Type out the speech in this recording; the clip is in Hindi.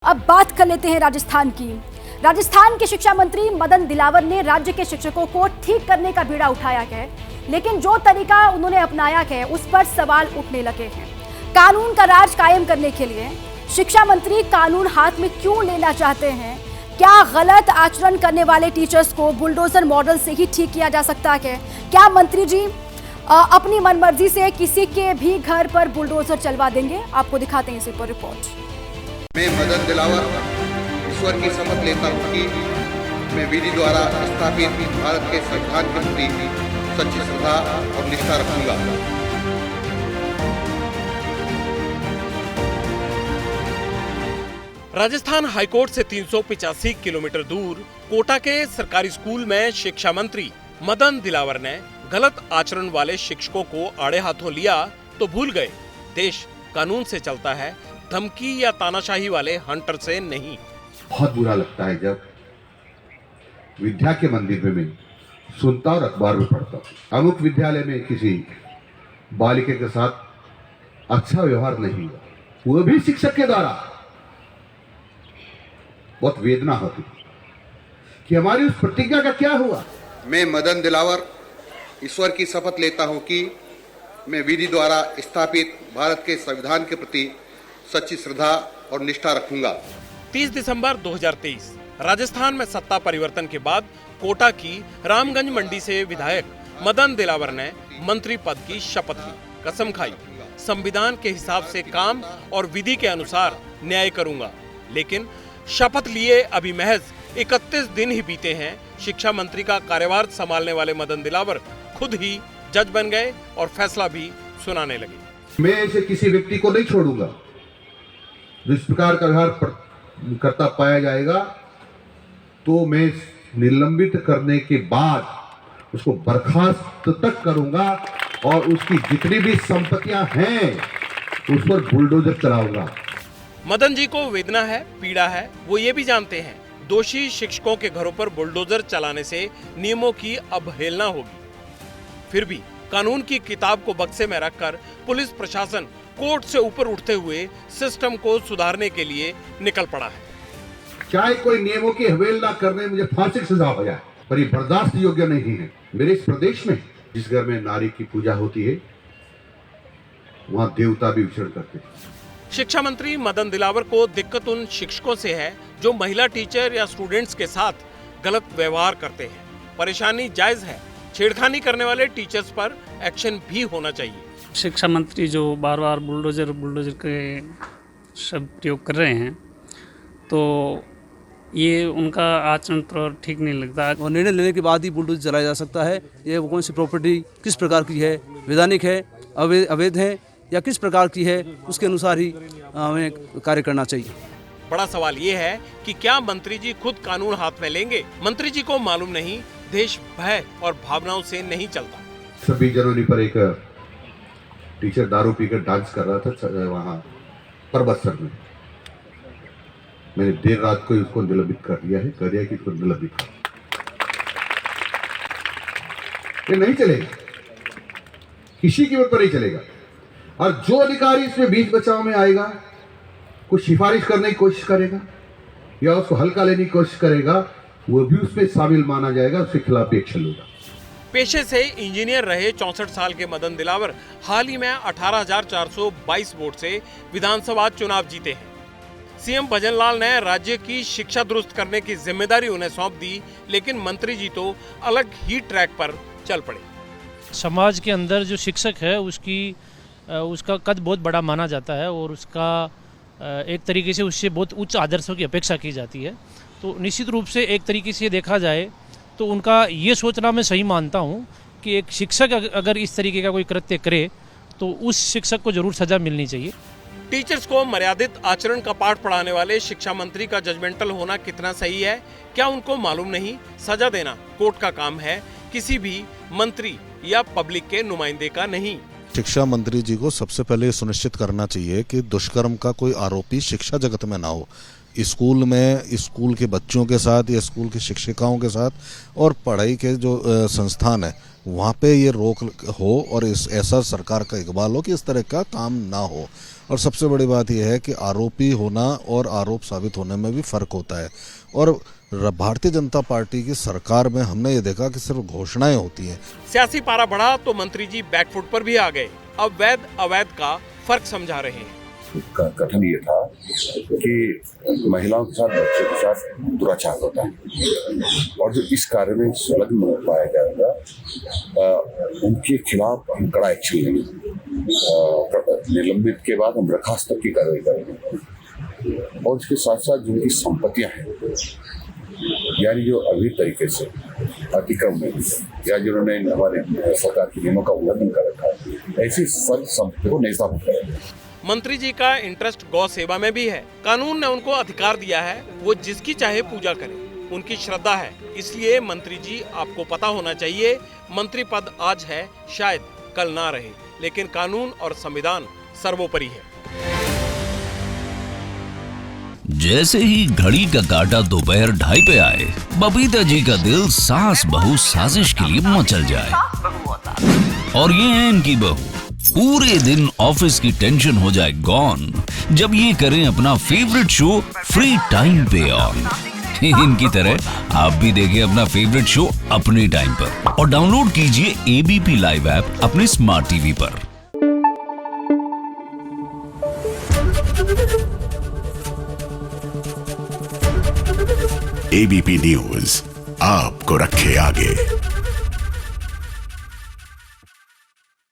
अब बात कर लेते हैं राजस्थान की। राजस्थान के शिक्षा मंत्री मदन दिलावर ने राज्य के शिक्षकों को ठीक करने का बीड़ा उठाया है, लेकिन जो तरीका उन्होंने अपनाया है उस पर सवाल उठने लगे हैं। कानून का राज कायम करने के लिए शिक्षा मंत्री कानून हाथ में क्यों लेना चाहते हैं? क्या गलत आचरण करने वाले टीचर्स को बुलडोजर मॉडल से ही ठीक किया जा सकता है? क्या मंत्री जी अपनी मनमर्जी से किसी के भी घर पर बुलडोजर चलवा देंगे? आपको दिखाते हैं इसी पर रिपोर्ट। मैं मदन दिलावर ईश्वर की शपथ लेता हूँ कि मैं विधि द्वारा स्थापित भारत के संविधान के प्रति सच्ची श्रद्धा और निष्ठा रखूंगा। राजस्थान हाईकोर्ट से 385 किलोमीटर दूर कोटा के सरकारी स्कूल में शिक्षा मंत्री मदन दिलावर ने गलत आचरण वाले शिक्षकों को आड़े हाथों लिया तो भूल गए देश कानून से चलता है, धमकी या तानाशाही वाले हंटर से नहीं। बहुत बुरा लगता है जब विद्या के मंदिर में मैं सुनता और अखबार में पढ़ता हूँ अमुक विद्यालय में किसी बालिका के साथ अच्छा व्यवहार नहीं हुआ, वो भी शिक्षक के द्वारा। बहुत वेदना होती कि हमारी उस प्रतिज्ञा का क्या हुआ। मैं मदन दिलावर ईश्वर की शपथ लेता हूं कि मैं विधि द्वारा स्थापित भारत के संविधान के प्रति सच्ची श्रद्धा और निष्ठा रखूंगा। 30 दिसंबर 2023 राजस्थान में सत्ता परिवर्तन के बाद कोटा की रामगंज मंडी से विधायक मदन दिलावर ने मंत्री पद की शपथ ली, कसम खाई, संविधान के हिसाब से काम और विधि के अनुसार न्याय करूंगा। लेकिन शपथ लिए अभी महज 31 दिन ही बीते हैं, शिक्षा मंत्री का कार्यभार संभालने वाले मदन दिलावर खुद ही जज बन गए और फैसला भी सुनाने लगे। मैं ऐसे किसी व्यक्ति को नहीं छोड़ूंगा जो इस प्रकार का व्यवहार करता पाया जाएगा तो मैं निलंबित करने के बाद उसको बर्खास्त तक करूंगा और उसकी जितनी भी संपत्तियां हैं उस पर बुलडोजर चलाऊंगा। मदन जी को वेदना है, पीड़ा है, वो ये भी जानते हैं दोषी शिक्षकों के घरों पर बुलडोजर चलाने से नियमों की अवहेलना होगी। फिर भी कानून की किताब को बक्से में रखकर पुलिस प्रशासन कोर्ट से ऊपर उठते हुए सिस्टम को सुधारने के लिए निकल पड़ा है। चाहे कोई नियमों की अवहेलना करने मुझे फांसी की सजा हो जाए, पर ये बर्दाश्त योग्य नहीं है। मेरे इस प्रदेश में जिस घर में नारी की पूजा होती है वहां देवता भी विचरण करते हैं। शिक्षा मंत्री मदन दिलावर को दिक्कत उन शिक्षकों से है जो महिला टीचर या स्टूडेंट्स के साथ गलत व्यवहार करते हैं। परेशानी जायज है, छेड़खानी करने वाले टीचर्स पर एक्शन भी होना चाहिए। शिक्षा मंत्री जो बार बार बुलडोजर के शब्द प्रयोग कर रहे हैं तो ये उनका आचरण तो ठीक नहीं लगता। और निर्णय लेने के बाद ही बुलडोजर चलाया जा सकता है। ये वो कौन सी प्रॉपर्टी किस प्रकार की है, वैधानिक है, अवैध है या किस प्रकार की है, उसके अनुसार ही हमें कार्य करना चाहिए। बड़ा सवाल ये है कि क्या मंत्री जी खुद कानून हाथ में लेंगे? मंत्री जी को मालूम नहीं देश भय और भावनाओं से नहीं चलता। 26 जनवरी पर एक टीचर दारू पीकर डांस कर रहा था वहां परबत्सर में। मैंने देर रात को उसको निलंबित कर दिया कि उसको निलंबित कर। ये नहीं चलेगा, किसी कीमत पर नहीं चलेगा। और जो अधिकारी इसमें बीच बचाव में आएगा, कुछ सिफारिश करने की कोशिश करेगा या उसको हल्का लेने की कोशिश करेगा, वो भी उसमें शामिल माना जाएगा, उसके खिलाफ एक्शन होगा। पेशे से इंजीनियर रहे 64 साल के मदन दिलावर हाल ही में 18,422 वोट से विधानसभा चुनाव जीते हैं। सीएम भजन लाल ने राज्य की शिक्षा दुरुस्त करने की जिम्मेदारी उन्हें सौंप दी, लेकिन मंत्री जी तो अलग ही ट्रैक पर चल पड़े। समाज के अंदर जो शिक्षक है उसका कद बहुत बड़ा माना जाता है और उसका एक तरीके से उससे बहुत उच्च आदर्शों की अपेक्षा की जाती है। तो निश्चित रूप से एक तरीके से देखा जाए तो उनका ये सोचना मैं सही मानता हूँ कि एक शिक्षक अगर इस तरीके का कोई कृत्य करे तो उस शिक्षक को जरूर सजा मिलनी चाहिए। टीचर्स को मर्यादित आचरण का पाठ पढ़ाने वाले शिक्षा मंत्री का जजमेंटल होना कितना सही है? क्या उनको मालूम नहीं सजा देना कोर्ट का काम है, किसी भी मंत्री या पब्लिक के नुमाइंदे का नहीं। शिक्षा मंत्री जी को सबसे पहले सुनिश्चित करना चाहिए कि दुष्कर्म का कोई आरोपी शिक्षा जगत में ना हो। स्कूल में स्कूल के बच्चों के साथ या स्कूल की शिक्षिकाओं के साथ और पढ़ाई के जो संस्थान है वहाँ पे ये रोक हो और ऐसा सरकार का इकबाल हो कि इस तरह का काम ना हो। और सबसे बड़ी बात यह है कि आरोपी होना और आरोप साबित होने में भी फर्क होता है। और भारतीय जनता पार्टी की सरकार में हमने ये देखा कि सिर्फ घोषणाएं होती हैं। सियासी पारा बढ़ा तो मंत्री जी बैकफुट पर भी आ गए। अब वैध अवैध का फर्क समझा रहे हैं। का कथन ये था कि महिलाओं के साथ, बच्चों के साथ दुराचार होता है और जो इस कार्य में संलग्न पाया जाएगा उनके खिलाफ हम कड़ा एक्शन लेंगे। निलंबित के बाद हम बर्खास्त तक की कार्रवाई करेंगे और इसके साथ साथ जिनकी संपत्तियां हैं, यानी जो अभी तरीके से अतिक्रम में या जिन्होंने हमारे सरकार के नियमों का उल्लंघन कर रखा है, ऐसी सब संपत्ति को नेस्तनाबूद करेंगे। मंत्री जी का इंटरेस्ट गौ सेवा में भी है। कानून ने उनको अधिकार दिया है, वो जिसकी चाहे पूजा करे, उनकी श्रद्धा है। इसलिए मंत्री जी, आपको पता होना चाहिए, मंत्री पद आज है, शायद कल ना रहे, लेकिन कानून और संविधान सर्वोपरि है। जैसे ही घड़ी का काटा दोपहर 2:30 पे आए, बबीता जी का दिल सास बहू साजिश के लिए मचल जाए। और ये है इनकी बहू, पूरे दिन ऑफिस की टेंशन हो जाए गॉन जब ये करें अपना फेवरेट शो फ्री टाइम पे ऑन। इनकी तरह आप भी देखें अपना फेवरेट शो अपने टाइम पर और डाउनलोड कीजिए एबीपी लाइव ऐप अपने स्मार्ट टीवी पर। एबीपी न्यूज आपको रखे आगे।